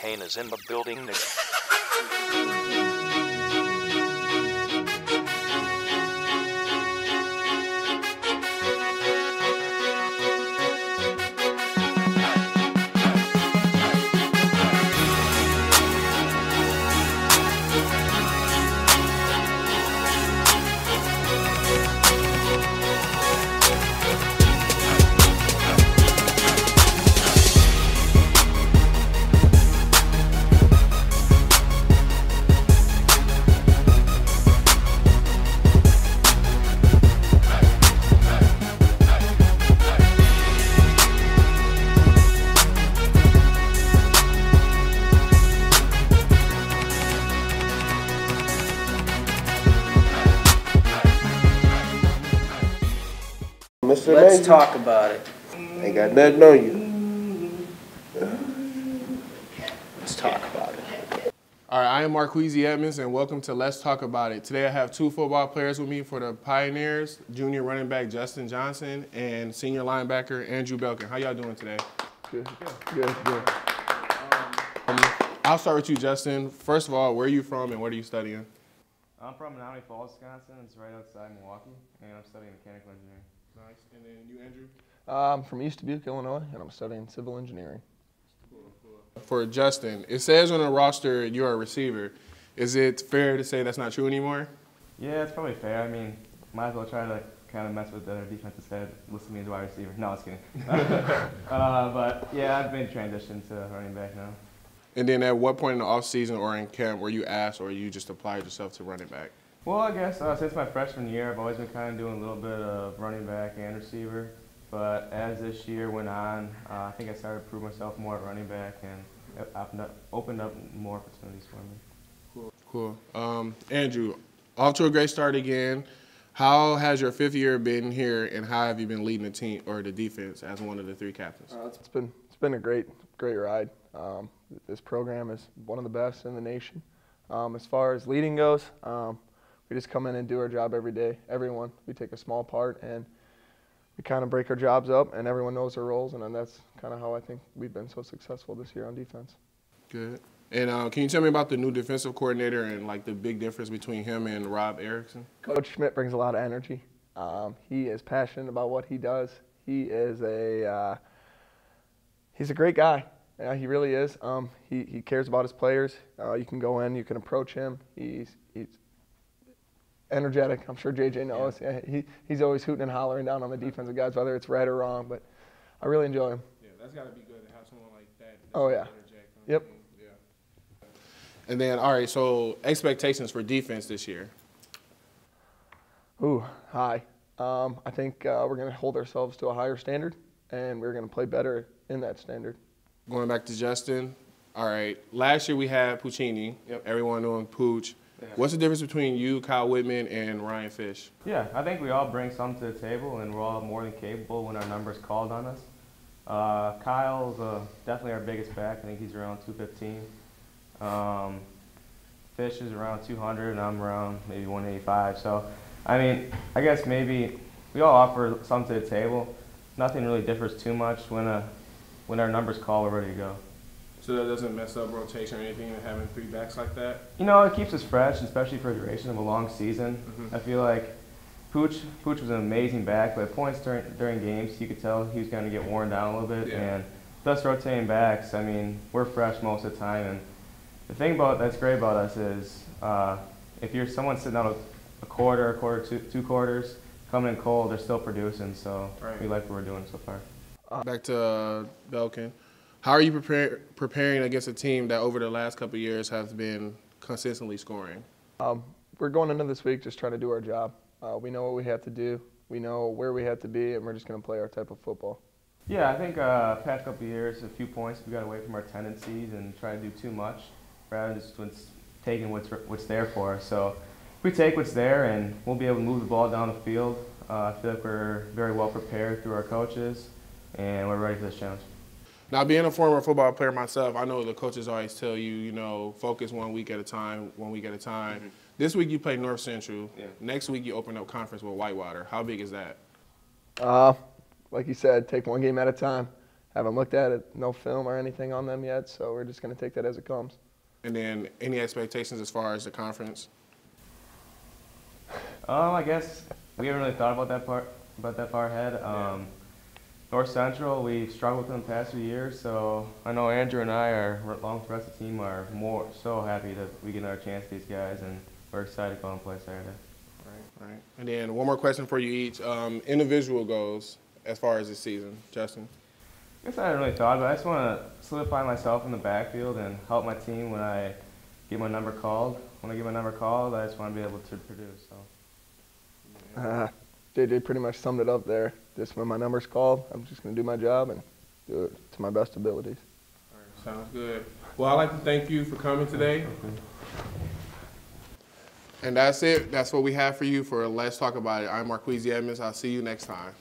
Kane is in the building. Let's talk about it. Ain't got nothing on you. Let's talk about it. All right, I am Marqueezy Edmonds, and welcome to Let's Talk About It. Today I have two football players with me for the Pioneers, junior running back Justin Johnson and senior linebacker Andrew Belken. How y'all doing today? Good. I'll start with you, Justin. First of all, where are you from and what are you studying? I'm from Menominee Falls, Wisconsin. It's right outside Milwaukee, and I'm studying mechanical engineering. Nice. And then you, Andrew? I'm from East Dubuque, Illinois, and I'm studying civil engineering. Cool. For Justin, it says on the roster you're a receiver. Is it fair to say that's not true anymore? Yeah, it's probably fair. I mean, might as well try to kind of mess with the defensive head, listen to me as a wide receiver. No, I was kidding. But yeah, I've made a transition to running back now. And then at what point in the offseason or in camp were you asked or you just applied yourself to running back? Well, I guess since my freshman year, I've always been kind of doing a little bit of running back and receiver. But as this year went on, I think I started to prove myself more at running back and opened up more opportunities for me. Cool. Andrew, off to a great start again. How has your fifth year been here, and how have you been leading the team or the defense as one of the three captains? It's been a great ride. This program is one of the best in the nation. As far as leading goes, we just come in and do our job every day. Everyone, we take a small part and we kind of break our jobs up, and everyone knows their roles, and then that's kind of how I think we've been so successful this year on defense. Good. And can you tell me about the new defensive coordinator and like the big difference between him and Rob Erickson? Coach Schmidt brings a lot of energy. He is passionate about what he does. He is he's a great guy. Yeah, he really is. He cares about his players. You can go in, you can approach him. He's energetic. I'm sure JJ knows. Yeah. He's always hooting and hollering down on the defensive guys, whether it's right or wrong. But I really enjoy him. Yeah, that's got to be good to have someone like that. Oh yeah. Yep. Yeah. And then, all right. So expectations for defense this year. Ooh, high. I think we're going to hold ourselves to a higher standard, and we're going to play better in that standard. Going back to Justin, all right, last year we had Puccini. Yep. Everyone knowing Pooch. Yeah. What's the difference between you, Kyle Whitman, and Ryan Fish? Yeah, I think we all bring something to the table, and we're all more than capable when our number's called on us. Kyle's definitely our biggest back. I think he's around 215. Fish is around 200, and I'm around maybe 185. So, I mean, I guess maybe we all offer something to the table. Nothing really differs too much when our number's called, we're ready to go. So that doesn't mess up rotation or anything, having three backs like that? You know, it keeps us fresh, especially for the duration of a long season. Mm-hmm. I feel like Pooch was an amazing back, but at points during games, you could tell he was going to get worn down a little bit. Yeah. And with us rotating backs, I mean, we're fresh most of the time. And the thing that's great about us is if you're someone sitting out a quarter, two quarters, coming in cold, they're still producing. So right. We like what we're doing so far. Back to Belken. How are you preparing against a team that over the last couple of years has been consistently scoring? We're going into this week just trying to do our job. We know what we have to do. We know where we have to be, and we're just going to play our type of football. Yeah, I think past couple of years, a few points we got away from our tendencies and try to do too much rather than just taking what's there for us. So if we take what's there, and we'll be able to move the ball down the field. I feel like we're very well prepared through our coaches, and we're ready for this challenge. Now, being a former football player myself, I know the coaches always tell you, you know, focus 1 week at a time, 1 week at a time. Mm-hmm. This week you play North Central. Yeah. Next week you open up conference with Whitewater. How big is that? Like you said, take one game at a time. haven't looked at it, no film or anything on them yet, so we're just going to take that as it comes. And then any expectations as far as the conference? I guess we haven't really thought about that far ahead. North Central, we've struggled with them the past few years, so I know Andrew and I, along with the rest of the team, are so happy that we get another chance with these guys, and we're excited to go and play Saturday. Right. And then one more question for you each. Individual goals as far as this season. Justin? I guess I hadn't really thought about it. I just want to solidify myself in the backfield and help my team when I get my number called. When I get my number called, I just want to be able to produce. So. JJ pretty much summed it up there. Just when my number's called, I'm just going to do my job and do it to my best abilities. All right, sounds good. Well, I'd like to thank you for coming today. And that's it. That's what we have for you for Let's Talk About It. I'm Marquise Edmonds. I'll see you next time.